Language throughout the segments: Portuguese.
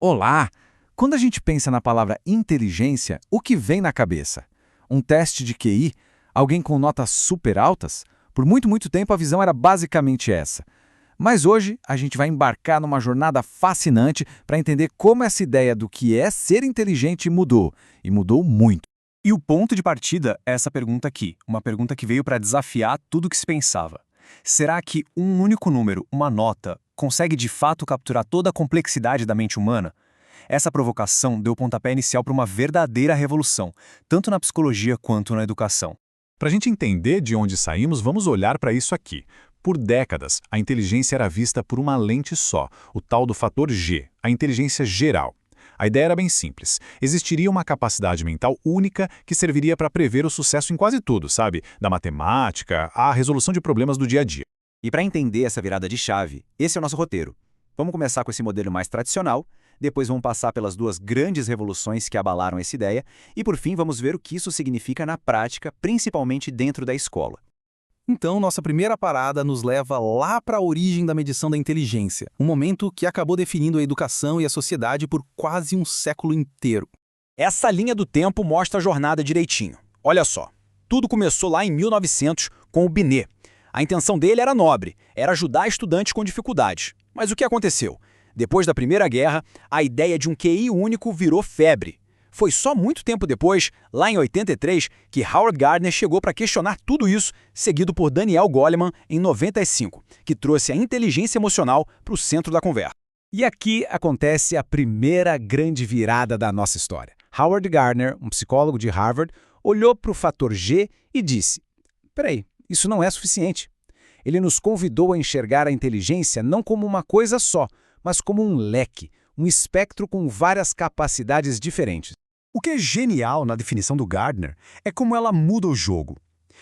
Olá! Quando a gente pensa na palavra inteligência, o que vem na cabeça? Um teste de QI? Alguém com notas super altas? Por muito tempo a visão era basicamente essa. Mas hoje a gente vai embarcar numa jornada fascinante para entender como essa ideia do que é ser inteligente mudou. E mudou muito. E o ponto de partida é essa pergunta aqui, uma pergunta que veio para desafiar tudo o que se pensava. Será que um único número, uma nota, consegue de fato capturar toda a complexidade da mente humana? Essa provocação deu o pontapé inicial para uma verdadeira revolução, tanto na psicologia quanto na educação. Para a gente entender de onde saímos, vamos olhar para isso aqui. Por décadas, a inteligência era vista por uma lente só, o tal do fator G, a inteligência geral. A ideia era bem simples. Existiria uma capacidade mental única que serviria para prever o sucesso em quase tudo, sabe? Da matemática à resolução de problemas do dia a dia. E para entender essa virada de chave, esse é o nosso roteiro. Vamos começar com esse modelo mais tradicional, depois vamos passar pelas duas grandes revoluções que abalaram essa ideia e, por fim, vamos ver o que isso significa na prática, principalmente dentro da escola. Então, nossa primeira parada nos leva lá para a origem da medição da inteligência, um momento que acabou definindo a educação e a sociedade por quase um século inteiro. Essa linha do tempo mostra a jornada direitinho. Olha só, tudo começou lá em 1900 com o Binet. A intenção dele era nobre, era ajudar estudantes com dificuldades. Mas o que aconteceu? Depois da Primeira Guerra, a ideia de um QI único virou febre. Foi só muito tempo depois, lá em 83, que Howard Gardner chegou para questionar tudo isso, seguido por Daniel Goleman em 95, que trouxe a inteligência emocional para o centro da conversa. E aqui acontece a primeira grande virada da nossa história. Howard Gardner, um psicólogo de Harvard, olhou para o fator G e disse: peraí, isso não é suficiente. Ele nos convidou a enxergar a inteligência não como uma coisa só, mas como um leque, um espectro com várias capacidades diferentes. O que é genial na definição do Gardner é como ela muda o jogo.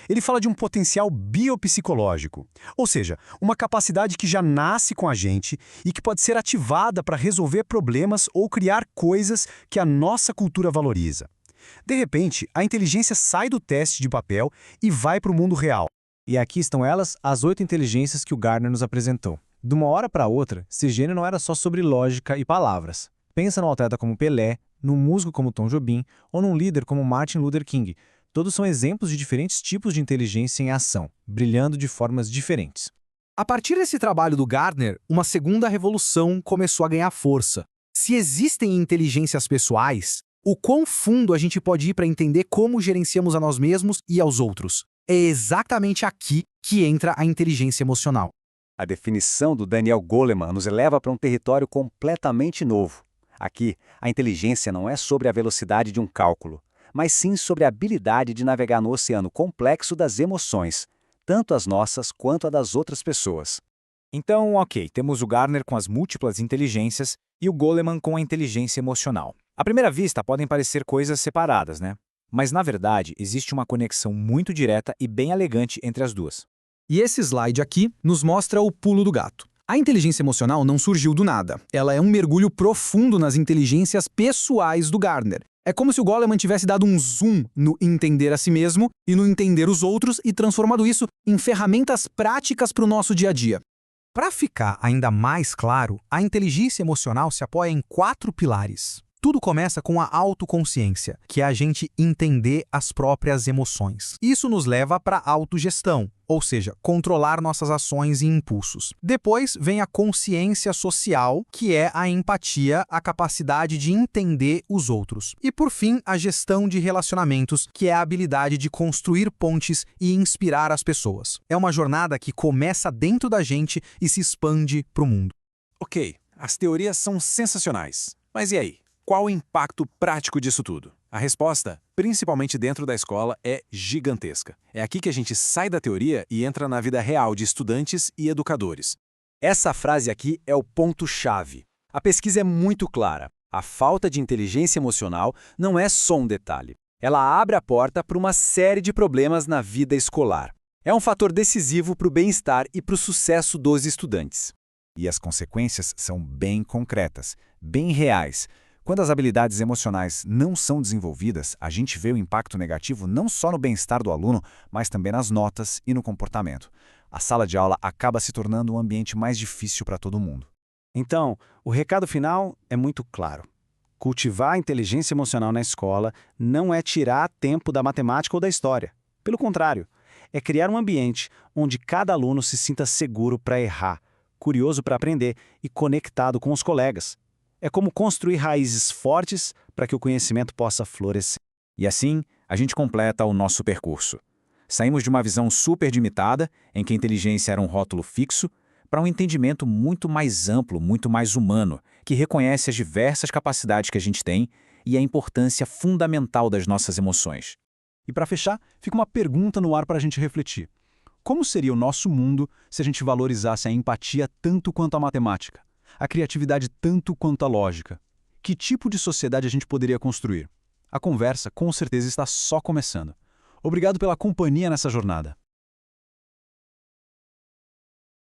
Ele fala de um potencial biopsicológico, ou seja, uma capacidade que já nasce com a gente e que pode ser ativada para resolver problemas ou criar coisas que a nossa cultura valoriza. De repente, a inteligência sai do teste de papel e vai para o mundo real. E aqui estão elas, as 8 inteligências que o Gardner nos apresentou. De uma hora para outra, ser gênio não era só sobre lógica e palavras. Pensa num atleta como Pelé, num músico como Tom Jobim ou num líder como Martin Luther King. Todos são exemplos de diferentes tipos de inteligência em ação, brilhando de formas diferentes. A partir desse trabalho do Gardner, uma segunda revolução começou a ganhar força. Se existem inteligências pessoais, o quão fundo a gente pode ir para entender como gerenciamos a nós mesmos e aos outros? É exatamente aqui que entra a inteligência emocional. A definição do Daniel Goleman nos leva para um território completamente novo. Aqui, a inteligência não é sobre a velocidade de um cálculo, mas sim sobre a habilidade de navegar no oceano complexo das emoções, tanto as nossas quanto a das outras pessoas. Então, ok, temos o Gardner com as múltiplas inteligências e o Goleman com a inteligência emocional. À primeira vista, podem parecer coisas separadas, né? Mas, na verdade, existe uma conexão muito direta e bem elegante entre as duas. E esse slide aqui nos mostra o pulo do gato. A inteligência emocional não surgiu do nada. Ela é um mergulho profundo nas inteligências pessoais do Gardner. É como se o Goleman tivesse dado um zoom no entender a si mesmo e no entender os outros e transformado isso em ferramentas práticas para o nosso dia a dia. Para ficar ainda mais claro, a inteligência emocional se apoia em 4 pilares. Tudo começa com a autoconsciência, que é a gente entender as próprias emoções. Isso nos leva para a autogestão, ou seja, controlar nossas ações e impulsos. Depois vem a consciência social, que é a empatia, a capacidade de entender os outros. E por fim, a gestão de relacionamentos, que é a habilidade de construir pontes e inspirar as pessoas. É uma jornada que começa dentro da gente e se expande para o mundo. Ok, as teorias são sensacionais. Mas e aí? Qual o impacto prático disso tudo? A resposta, principalmente dentro da escola, é gigantesca. É aqui que a gente sai da teoria e entra na vida real de estudantes e educadores. Essa frase aqui é o ponto-chave. A pesquisa é muito clara. A falta de inteligência emocional não é só um detalhe. Ela abre a porta para uma série de problemas na vida escolar. É um fator decisivo para o bem-estar e para o sucesso dos estudantes. E as consequências são bem concretas, bem reais. Quando as habilidades emocionais não são desenvolvidas, a gente vê o impacto negativo não só no bem-estar do aluno, mas também nas notas e no comportamento. A sala de aula acaba se tornando um ambiente mais difícil para todo mundo. Então, o recado final é muito claro. Cultivar a inteligência emocional na escola não é tirar tempo da matemática ou da história. Pelo contrário, é criar um ambiente onde cada aluno se sinta seguro para errar, curioso para aprender e conectado com os colegas. É como construir raízes fortes para que o conhecimento possa florescer. E assim, a gente completa o nosso percurso. Saímos de uma visão super limitada, em que a inteligência era um rótulo fixo, para um entendimento muito mais amplo, muito mais humano, que reconhece as diversas capacidades que a gente tem e a importância fundamental das nossas emoções. E para fechar, fica uma pergunta no ar para a gente refletir. Como seria o nosso mundo se a gente valorizasse a empatia tanto quanto a matemática? A criatividade tanto quanto a lógica? Que tipo de sociedade a gente poderia construir? A conversa, com certeza, está só começando. Obrigado pela companhia nessa jornada.